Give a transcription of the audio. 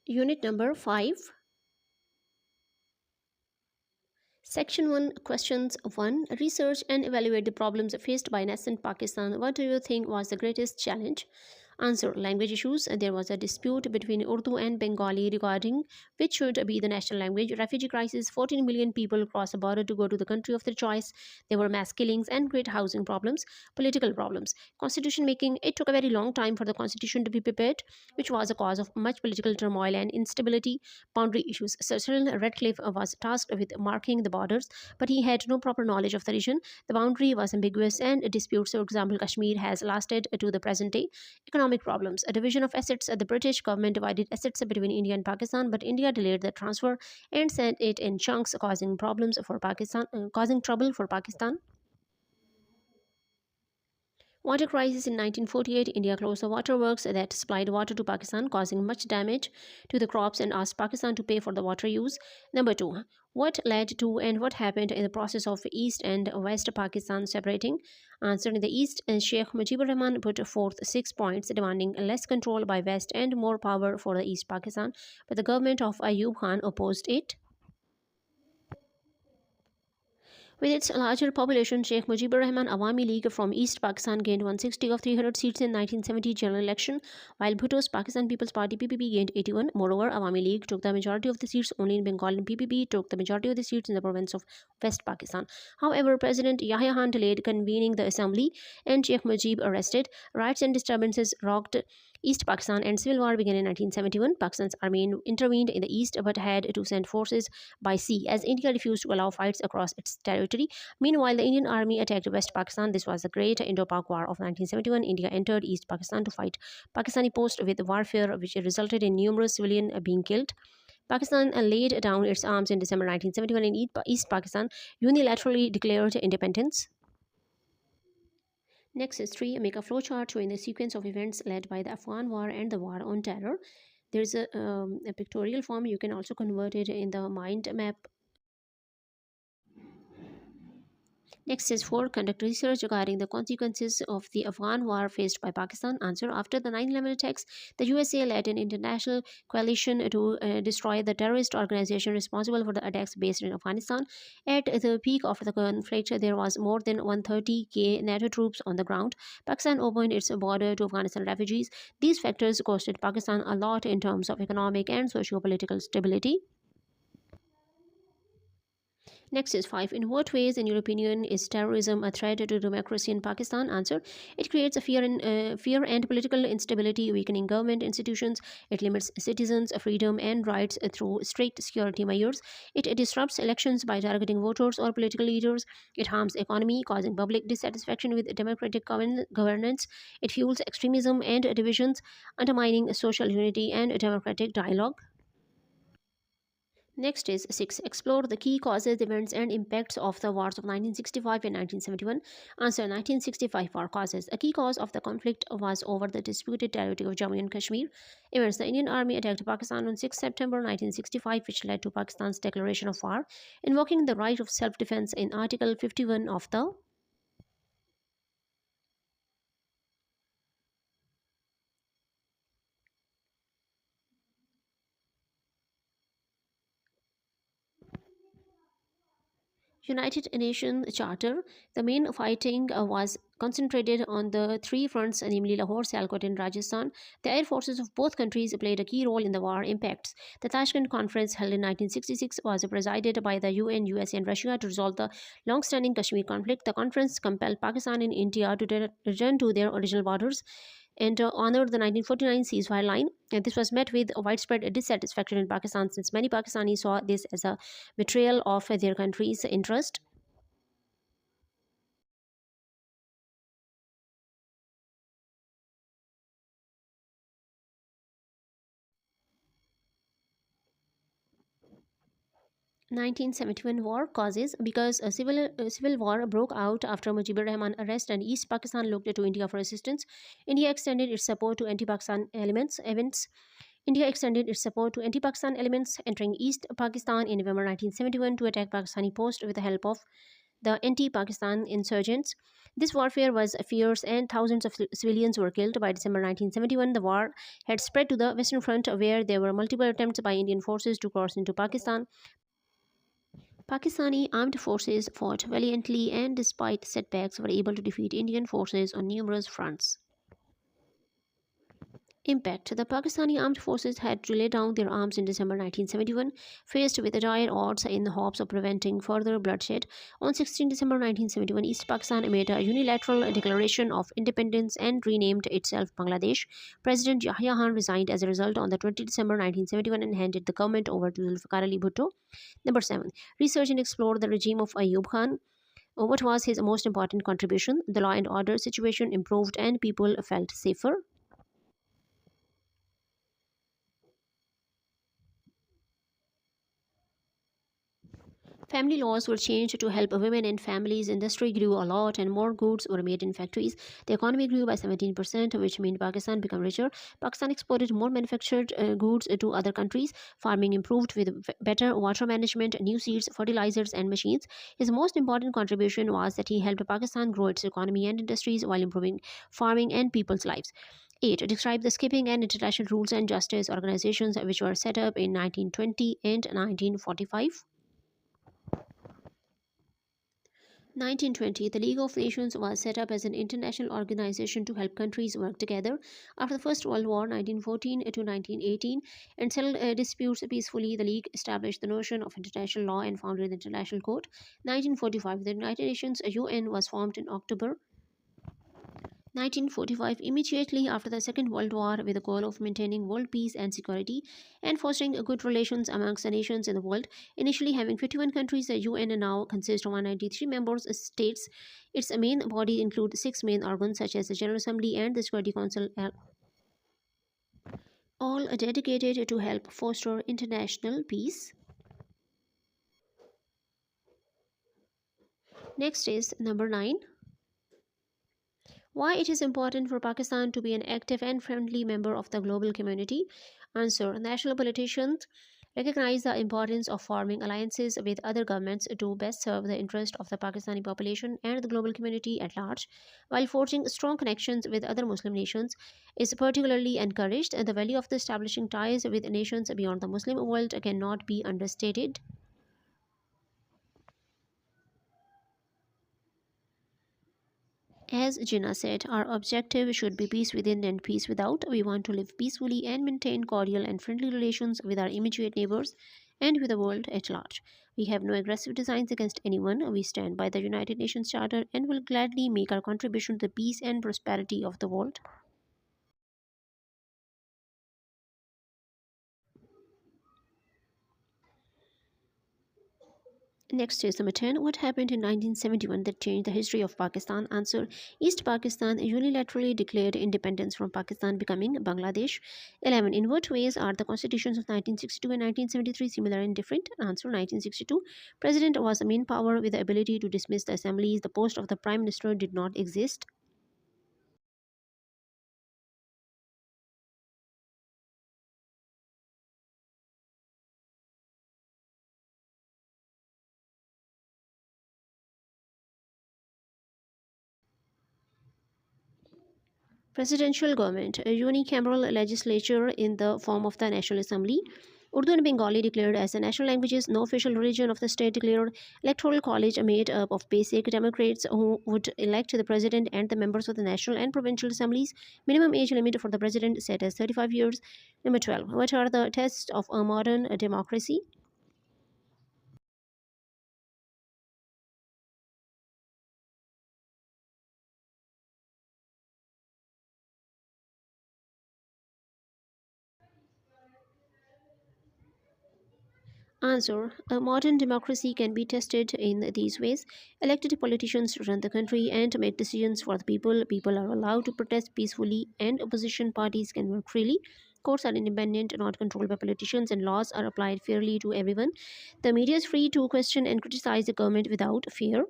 Unit number 5. Section 1, questions 1. Research and evaluate the problems faced by nascent Pakistan. What do you think was the greatest challenge? Answer. Language issues. There was a dispute between Urdu and Bengali regarding which should be the national language. Refugee crisis. 14 million people crossed the border to go to the country of their choice. There were mass killings and great housing problems. Political problems. Constitution making. It took a very long time for the constitution to be prepared, which was a cause of much political turmoil and instability. Boundary issues. Sir Cyril Radcliffe was tasked with marking the borders, but he had no proper knowledge of the region. The boundary was ambiguous and disputes. For example, Kashmir has lasted to the present day. Economic problems. A division of assets. The British government divided assets between India and Pakistan, but India delayed the transfer and sent it in chunks, causing trouble for Pakistan. Water crisis in 1948. India closed the waterworks that supplied water to Pakistan, causing much damage to the crops and asked Pakistan to pay for the water use. Number 2. What led to and what happened in the process of East and West Pakistan separating? Answer. In the East, Sheikh Mujibur Rahman put forth 6 points demanding less control by West and more power for the East Pakistan, but the government of Ayub Khan opposed it. With its larger population, Sheikh Mujibur Rahman Awami League from East Pakistan gained 160 of 300 seats in 1970 general election, while Bhutto's Pakistan People's Party (PPP) gained 81. Moreover, Awami League took the majority of the seats only in Bengal, and PPP took the majority of the seats in the province of West Pakistan. However, President Yahya Khan delayed convening the assembly, and Sheikh Mujib arrested. Riots and disturbances rocked East Pakistan, and civil war began in 1971. Pakistan's army intervened in the east but had to send forces by sea as India refused to allow fights across its territory. Meanwhile, the Indian army attacked West Pakistan. This was the Great Indo-Pak War of 1971. India entered East Pakistan to fight Pakistani posts with warfare, which resulted in numerous civilians being killed. Pakistan laid down its arms in December 1971 and East Pakistan unilaterally declared independence. Next is 3. Make a flowchart showing the sequence of events led by the Afghan War and the War on Terror. There is a pictorial form. You can also convert it in the mind map. Next is 4. Conduct research regarding the consequences of the Afghan war faced by Pakistan. Answer. After the 9/11 attacks, the USA led an international coalition to destroy the terrorist organization responsible for the attacks based in Afghanistan. At the peak of the conflict, there was more than 130,000 NATO troops on the ground. Pakistan opened its border to Afghanistan refugees. These factors costed Pakistan a lot in terms of economic and socio-political stability. Next is 5. In what ways, in your opinion, is terrorism a threat to democracy in Pakistan? Answer. It creates a fear and political instability, weakening government institutions. It limits citizens' freedom and rights through strict security measures. It disrupts elections by targeting voters or political leaders. It harms economy, causing public dissatisfaction with democratic governance. It fuels extremism and divisions, undermining social unity and democratic dialogue. Next is 6. Explore the key causes, events, and impacts of the wars of 1965 and 1971. Answer. 1965 war causes. A key cause of the conflict was over the disputed territory of Jammu and Kashmir. Events. The Indian Army attacked Pakistan on 6 September 1965, which led to Pakistan's declaration of war, invoking the right of self-defense in Article 51 of the United Nations Charter. The main fighting was concentrated on the three fronts, namely Lahore, Sialkot, and Rajasthan. The air forces of both countries played a key role in the war impacts. The Tashkent Conference, held in 1966, was presided by the UN, USA, and Russia to resolve the long-standing Kashmir conflict. The conference compelled Pakistan and India to return to their original borders and honored the 1949 ceasefire line. And this was met with widespread dissatisfaction in Pakistan, since many Pakistanis saw this as a betrayal of their country's interest. 1971 war causes. Because a civil war broke out after Mujibur Rahman arrest and East Pakistan looked to India for assistance. India extended its support to anti-Pakistan events. India extended its support to anti-Pakistan elements, entering East Pakistan in November 1971 to attack Pakistani posts with the help of the anti-Pakistan insurgents. This warfare was fierce and thousands of civilians were killed. By December 1971, the war had spread to the Western Front, where there were multiple attempts by Indian forces to cross into Pakistan. Pakistani armed forces fought valiantly and, despite setbacks, were able to defeat Indian forces on numerous fronts. Impact: the Pakistani armed forces had to lay down their arms in December 1971, faced with dire odds in the hopes of preventing further bloodshed. On 16 December 1971, East Pakistan made a unilateral declaration of independence and renamed itself Bangladesh. President Yahya Khan resigned as a result on the 20 December 1971 and handed the government over to Zulfikar Ali Bhutto. Number 7. Research and explore the regime of Ayub Khan. What was his most important contribution? The law and order situation improved and people felt safer. Family laws were changed to help women and families. Industry grew a lot and more goods were made in factories. The economy grew by 17%, which meant Pakistan became richer. Pakistan exported more manufactured goods to other countries. Farming improved with better water management, new seeds, fertilizers, and machines. His most important contribution was that he helped Pakistan grow its economy and industries while improving farming and people's lives. 8. Describe the skipping and international rules and justice organizations which were set up in 1920 and 1945. 1920, the League of Nations was set up as an international organization to help countries work together. After the First World War, 1914 to 1918, and settled disputes peacefully, the League established the notion of international law and founded the International Court. 1945, the United Nations UN was formed in October 1945, immediately after the Second World War, with the goal of maintaining world peace and security and fostering good relations amongst the nations in the world. Initially having 51 countries, the UN now consists of 193 member states. Its main body includes six main organs such as the General Assembly and the Security Council, all dedicated to help foster international peace. Next is number 9. Why it is important for Pakistan to be an active and friendly member of the global community? Answer: national politicians recognize the importance of forming alliances with other governments to best serve the interest of the Pakistani population and the global community at large, while forging strong connections with other Muslim nations is particularly encouraged. The value of establishing ties with nations beyond the Muslim world cannot be understated. As Jinnah said, our objective should be peace within and peace without. We want to live peacefully and maintain cordial and friendly relations with our immediate neighbors and with the world at large. We have no aggressive designs against anyone. We stand by the United Nations Charter and will gladly make our contribution to the peace and prosperity of the world. Next is number 10. What happened in 1971 that changed the history of Pakistan? Answer: East Pakistan unilaterally declared independence from Pakistan, becoming Bangladesh. 11. In what ways are the constitutions of 1962 and 1973 similar and different? Answer: 1962, President was the main power with the ability to dismiss the assemblies. The post of the Prime Minister did not exist. Presidential government, a unicameral legislature in the form of the National Assembly. Urdu and Bengali declared as the national languages. No official religion of the state declared. Electoral college made up of basic Democrats who would elect the president and the members of the national and provincial assemblies. Minimum age limit for the president set as 35 years. Number 12. What are the tests of a modern democracy? Answer: a modern democracy can be tested in these ways. Elected politicians run the country and make decisions for the people. People are allowed to protest peacefully, and opposition parties can work freely. Courts are independent, not controlled by politicians, and laws are applied fairly to everyone. The media is free to question and criticize the government without fear.